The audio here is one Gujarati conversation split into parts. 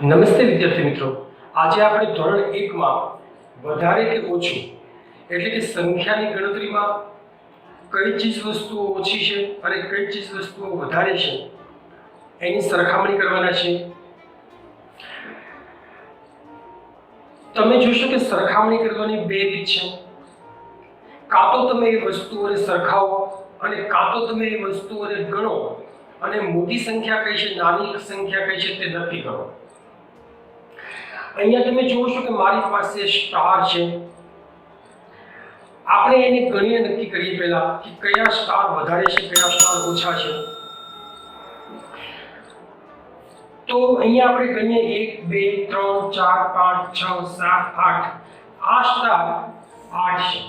નમસ્તે વિદ્યાર્થી મિત્રો, આજે આપણે ધોરણ 1 માં વધારે કે ઓછું એટલે કે સંખ્યાની ગણતરીમાં કઈ ચીજ વસ્તુઓ ઓછી છે અને કઈ ચીજ વસ્તુઓ વધારે છે એની સરખામણી કરવાના છે। તમે જોશો કે સરખામણી કરવાની બે રીત છે। કાં તો તમે એ વસ્તુઓને સરખાવો અને કાં તો તમે એ વસ્તુઓને ગણો અને મોટી સંખ્યા કઈ છે નાની સંખ્યા કઈ છે તે નક્કી કરો। અહીંયા તમે જોવો છો કે મારી પાસે સ્ટાર છે। આપણે એને ગણીને નક્કી કરીએ પહેલા કે કયા સ્ટાર વધારે છે કયા સ્ટાર ઓછા છે। તો અહીંયા આપણે ગણીએ 1 2 3 4 5 6 7 8 આ સ્ટાર 8 છે।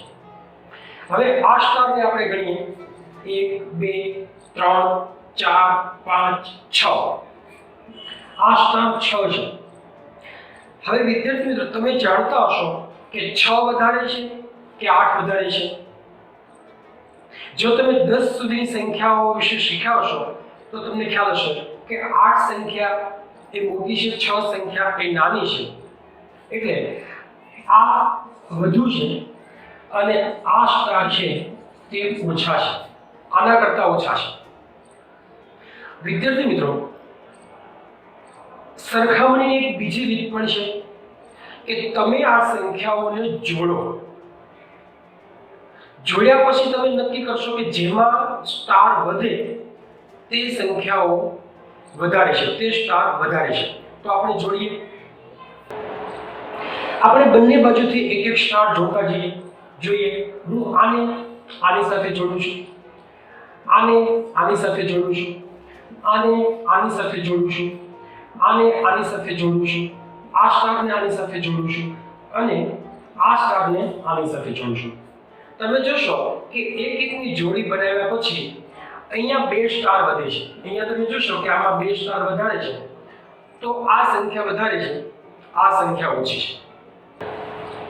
હવે આ સ્ટારને આપણે ગણીએ 1 2 3 4 5 6 આ સ્ટાર 6 છે। હવે વિદ્યાર્થી મિત્રો, તમે જાણતા હશો કે 6 વધારે છે કે 8 વધારે છે। જો તમે 10 સુધીની સંખ્યાઓ વિશે શીખ્યા હશો તો તમને ખ્યાલ હશે કે 8 સંખ્યા એ મોટી છે, 6 સંખ્યા એ નાની છે। એટલે આ વધુ છે અને આ સ્ટાર છે તે ઓછા છે, આના કરતા ઓછા છે। વિદ્યાર્થી મિત્રો, સરખામણીની એક બીજી રીત પણ છે કે તમે આ સંખ્યાઓને જોડો। જોડ્યા પછી તમે નક્કી કરશો કે જેમાં સ્ટાર વધે તે સંખ્યાઓ વધારે છે, તે સ્ટાર વધારે છે। તો આપણે જોડીએ। આપણે બંને બાજુથી એક એક સ્ટાર જોડતા જોઈએ। હું આને આની સાથે જોડું છું, આને આની સાથે જોડું છું, આને આની સાથે જોડું છું, આને આની સાથે જોડું છું, આ સ્ટારને આની સાથે જોડું છું અને આ સ્ટારને આની સાથે જોડું છું। તમે જોશો કે એક એકની જોડી બનાવ્યા પછી અહીંયા બે સ્ટાર વધે છે। અહીંયા તમે જોશો કે આમાં બે સ્ટાર વધારે છે, તો આ સંખ્યા વધારે છે, આ સંખ્યા ઓછી છે।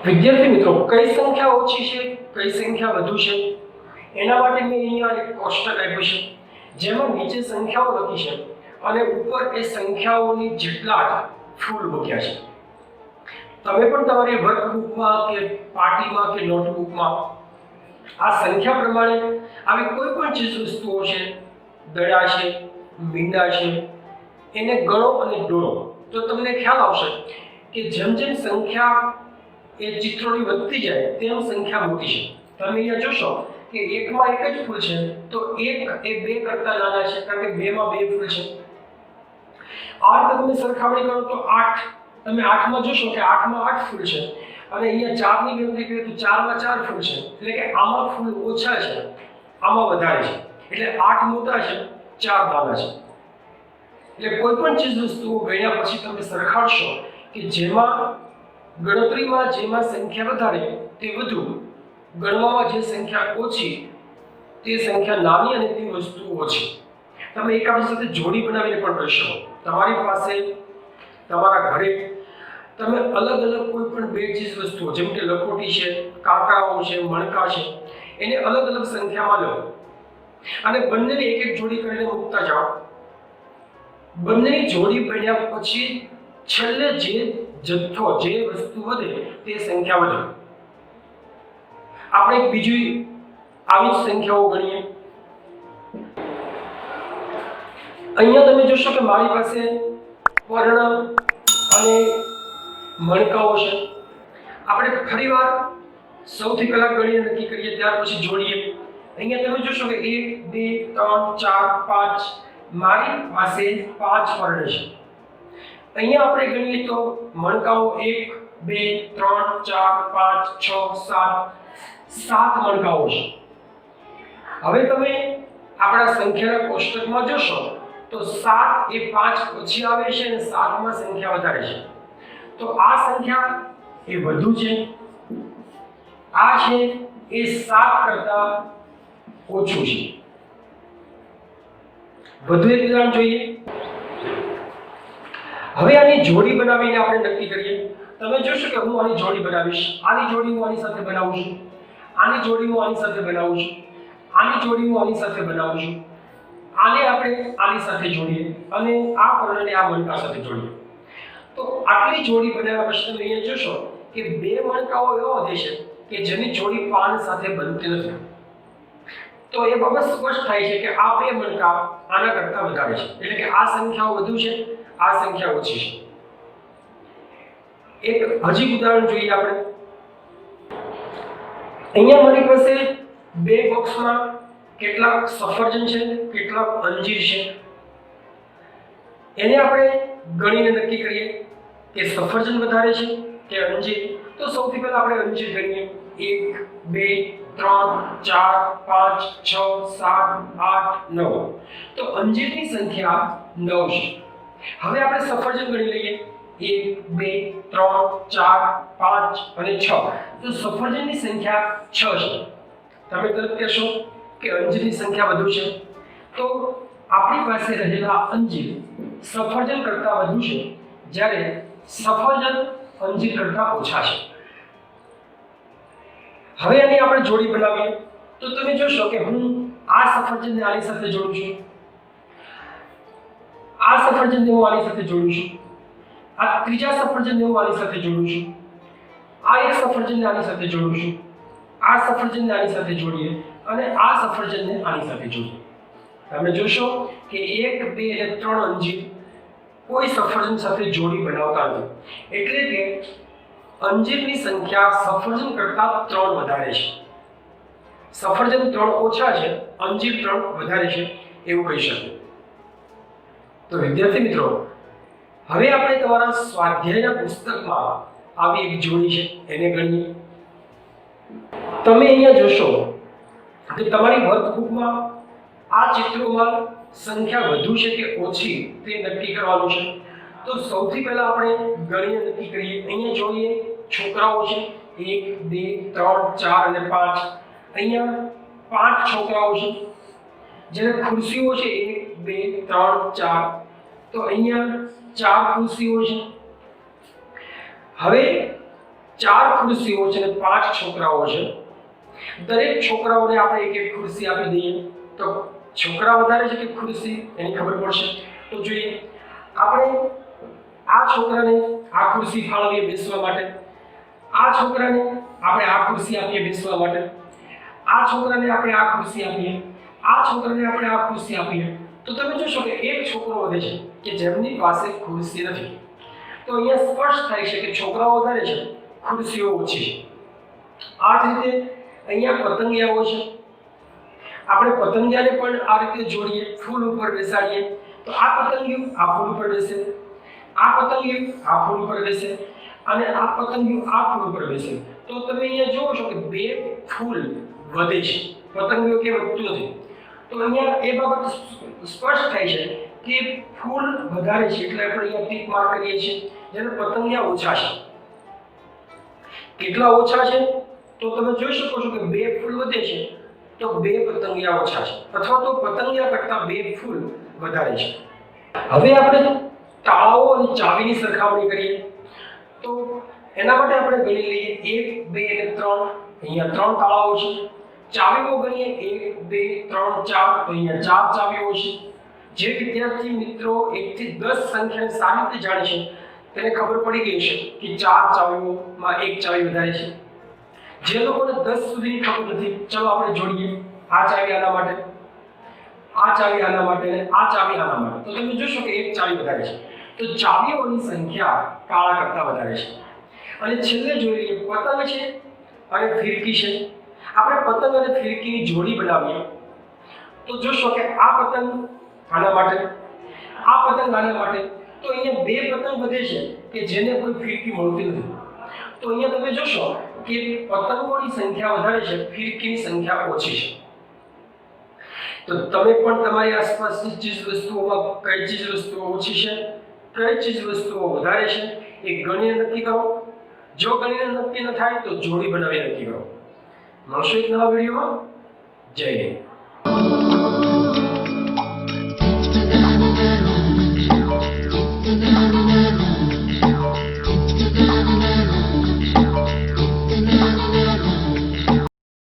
વિદ્યાર્થી મિત્રો, કઈ સંખ્યા ઓછી છે કઈ સંખ્યા વધુ છે એના માટે મેં અહીંયા એક કોષ્ટક આપ્યું છે જેમાં નીચે સંખ્યાઓ લખી છે અને ઉપર એ સંખ્યાઓની જેટલા ફૂલ મૂક્યા છે। તમે પણ તમારી વર્કબુકમાં કે પાટીમાં કે નોટબુકમાં આ સંખ્યા પ્રમાણે આવી કોઈ પણ ચીજ વસ્તુઓ છે, દડા છે, મીંડા છે, એને ગણો અને દોરો તો તમને ખ્યાલ આવશે કે જેમ જેમ સંખ્યા એ ચિત્રોની વધતી જાય તેમ સંખ્યા મોટી છે। તમે અહીંયા જોશો કે એકમાં એક જ ફૂલ છે તો એક એ બે કરતા નાના છે કારણ કે બે માં બે ફૂલ છે। આ રીતે તમે સરખામણી કરો તો 8, તમે 8 માં જોશો કે 8 માં 8 ફૂલ છે અને અહીંયા 4 ની ગણતરી કરીએ તો 4 માં 4 ફૂલ છે। એટલે કે આમાં ફૂલ ઓછા છે, આમાં વધારે છે। એટલે 8 મોટા છે, 4 નાના છે। એટલે કોઈ પણ ચીજ વસ્તુઓ ગણ્યા પછી તમે સરખાડશો કે જેમાં ગણતરીમાં જેમાં સંખ્યા વધારે તે વધુ, ગણવામાં જે સંખ્યા ઓછી તે સંખ્યા નાની અને તે વસ્તુ ઓછી। તમે એકબીજા સાથે જોડી બનાવીને પણ કરી શકો। તમારી પાસે તમારા ઘરે તમે અલગ અલગ કોઈ પણ બે ચીજ વસ્તુઓ જેમ કે લખોટી છે, કાંકરાઓ છે, મણકા છે, એને અલગ અલગ સંખ્યામાં લો અને બંનેને એક એક જોડી કરીને મૂકતા જાઓ। બંનેની જોડી બન્યા પછી છેલ્લે જે જથ્થો જે વસ્તુ વધે તે સંખ્યા વધે। આપણે બીજી આવી જ સંખ્યાઓ ગણીએ। અહીંયા તમે જોશો કે મારી પાસે પર્ણ અને મણકાઓ છે। આપણે ફરીવાર સૌથી પહેલા ગણીને નક્કી કરીએ ત્યાર પછી જોડીએ। અહીંયા તમે જોશો કે 1 2 3 4 5 મારી પાસે 5 પર્ણ છે। અહીંયા આપણે ગણીએ તો મણકાઓ 1 2 3 4 5 6 7 મણકાઓ છે। હવે તમે આપણા સંખ્યાના કોષ્ટકમાં જોશો તો 7 એ 5 પછી આવે છે અને 7 માં સંખ્યા વધારે છે। તો આ સંખ્યા એ વધુ છે, આ છે એ 7 કરતા ઓછું છે। વધુ એક ઉદાહરણ જોઈએ। હવે આની જોડી બનાવીને આપણે નક્કી કરીએ। તમે જોશો કે હું આની જોડી બનાવીશ, આની જોડી હું આની સાથે બનાવું છું, આની જોડી હું આની સાથે બનાવું છું, આની જોડી હું આની સાથે બનાવું છું, આને આપણે આની સાથે જોડીએ અને આ કર્ણને આ મણકા સાથે જોડીએ તો આટલી જોડી બનાવ્યા પછી તમે અહીંયા જોશો કે બે મણકાઓ એવા વધે છે કે જેની જોડી પાન સાથે બનતી નથી. તો એ બાબત સ્પષ્ટ થાય છે કે આ બે મણકા આના કરતા વધારે છે, એટલે કે આ સંખ્યાઓ વધુ છે, આ સંખ્યા ઓછી છે. એક હજી ઉદાહરણ જોઈએ આપણે. અહીંયા મારી પાસે બે બોક્સમાં કેટલાક સફરજન છે, કેટલાક અંજીર છે. એને આપણે ગણીને નક્કી કરીએ કે સફરજન વધારે છે કે અંજીર. તો સૌથી પહેલા આપણે અંજીર ગણીએ. 1 2 3 4 5 6 7 8 9. તો અંજીરની સંખ્યા 9 છે. હવે આપણે સફરજન ગણી લઈએ. 1 2 3 4 5 અને 6. તો સફરજનની સંખ્યા 6 છે. તમે તરત કહેશો કે અંજીરની સંખ્યા વધુ છે. તો આપણી પાસે રહેલા અંજીર સફરજન કરતા વધુ છે, જ્યારે સફરજન અંજીર કરતા ઓછા છે. હવે આની આપણે જોડી બનાવીએ. તો તમે જોશો કે હું આ સફરજનને આની સાથે જોડું છું, આ સફરજનને હું આની સાથે જોડું છું, આ ત્રીજા સફરજનને હું આની સાથે જોડું છું, આ એક સફરજનને આની સાથે જોડું છું, આ સફરજનને આની સાથે જોડીએ અને આ સફરજનને આની સાથે જોડીએ. તમે જોશો કે 1 2 અને 3 અંજીર કોઈ સફરજન સાથે જોડી બનાવતા નથી, એટલે કે અંજીરની સંખ્યા સફરજન કરતા 3 વધારે છે. સફરજન 3 ઓછા છે, અંજીર 3 વધારે છે, એવું કહી શકીએ. તો વિદ્યાર્થી મિત્રો, હવે આપણે તમારા સ્વાધ્યાયના પુસ્તકમાં આવી એક જોડી છે એને ગણીએ. તમે અહીંયા જોશો કે તમારી વર્કબુકમાં આ ચિત્રોમાં સંખ્યા વધુ છે કે ઓછી તે નક્કી કરવાનું છે. તો સૌથી પહેલા આપણે ગણીને નક્કી કરીએ. અહીંયા જોઈએ છોકરાઓ છે 1 2 3 4 અને 5. અહીંયા 5 છોકરાઓ છે. જ્યારે ખુરશીઓ છે 1 2 3 4. તો અહીંયા 4 ખુરશીઓ છે. હવે 4 ખુરશીઓ છે અને 5 છોકરાઓ છે. દરેક છોકરાઓને આપણે એક એક ખુરશી આપી દઈએ તો છોકરા વધારે છે કે ખુરશી એની ખબર પડશે. તો જોઈએ, આપણે આ છોકરાને આ ખુરશી ફાળવીએ બેસવા માટે, આ છોકરાને આપણે આ ખુરશી આપીએ બેસવા માટે, આ છોકરાને આપણે આ ખુરશી આપીએ, આ છોકરાને આપણે આ ખુરશી આપીએ. તો તમે જોશો કે એક છોકરો વધે છે કે જેમની પાસે ખુરશી નથી. તો અહીંયા સ્પષ્ટ થાય છે કે છોકરાઓ વધારે છે, ખુરશીઓ ઓછી છે. આ જ રીતે અહીંયા પતંગિયાઓ છે. આપણે પતંગિયાને પણ આ રીતે જોડીએ, ફૂલ ઉપર બેસાડીએ. તો આ પતંગિયું આ ફૂલ ઉપર બેસે, આ પતંગિયું આ ફૂલ ઉપર બેસે અને આ પતંગિયું આ ફૂલ ઉપર બેસે. તો તમે અહીંયા જોવો છો કે બે ફૂલ વધે છે, પતંગિયું કે વધતું નથી. તો અહીંયા એ બાબત સ્પષ્ટ થાય છે કે ફૂલ વધારે છે, એટલે આપણે અહીંયા ટીક માર્ક કરીએ છીએ. જ્યારે પતંગિયા ઓછા છે. કેટલા ઓછા છે? તો તમે જોઈ શકો છો કે બે ફૂલ વધે છે તો બે પતંગિયા ઓછા છે, અથવા તો પતંગિયા કરતા બે ફૂલ વધારે છે. હવે આપણે તાળાઓ અને ચાવીની સરખામણી કરીએ. તો એના માટે આપણે ગણી લઈએ 1 2 અને 3. અહીંયા 3 તાળાઓ છે. ચાવીઓ ગણીએ 1 2 3 4. તો અહીંયા 4 ચાવીઓ છે. જે વિદ્યાર્થી મિત્રો 1 થી 10 સંખ્યાને સારી રીતે જાણે છે તેને ખબર પડી ગઈ છે કે 4 ચાવીઓમાં એક ચાવી વધારે છે. જે લોકોને 10 સુધીની ખબર નથી, ચલો આપણે જોડીએ. આ ચાવી આના માટે, આ ચાવી આના માટે અને આ ચાવી આના માટે. તો તમે જોશો કે એક ચાવી વધારે છે. તો ચાવીઓની સંખ્યા કાળા કરતા વધારે છે. અને છેલ્લે જોઈ લઈએ પતંગ છે અને ફિરકી છે. આપણે પતંગ અને ફિરકીની જોડી બનાવીએ તો જોશો કે આ પતંગ આના માટે, આ પતંગ આના માટે. તો અહીંયા બે પતંગ વધે છે કે જેને કોઈ ફિરકી મળતી નથી. તો અહીંયા તમે જોશો કે પતંગોની સંખ્યા વધારે છે, ફિરકીની સંખ્યા ઓછી છે. તો તમે પણ તમારી આસપાસની ચીજ વસ્તુઓમાં કઈ ચીજ વસ્તુઓ ઓછી છે, કઈ ચીજ વસ્તુઓ વધારે છે એ ગણીને નક્કી કરો. જો ગણીને નક્કી ન થાય તો જોડી બનાવી નક્કી કરો. મળશું એક નવા વિડીયોમાં. જય હિન્દ.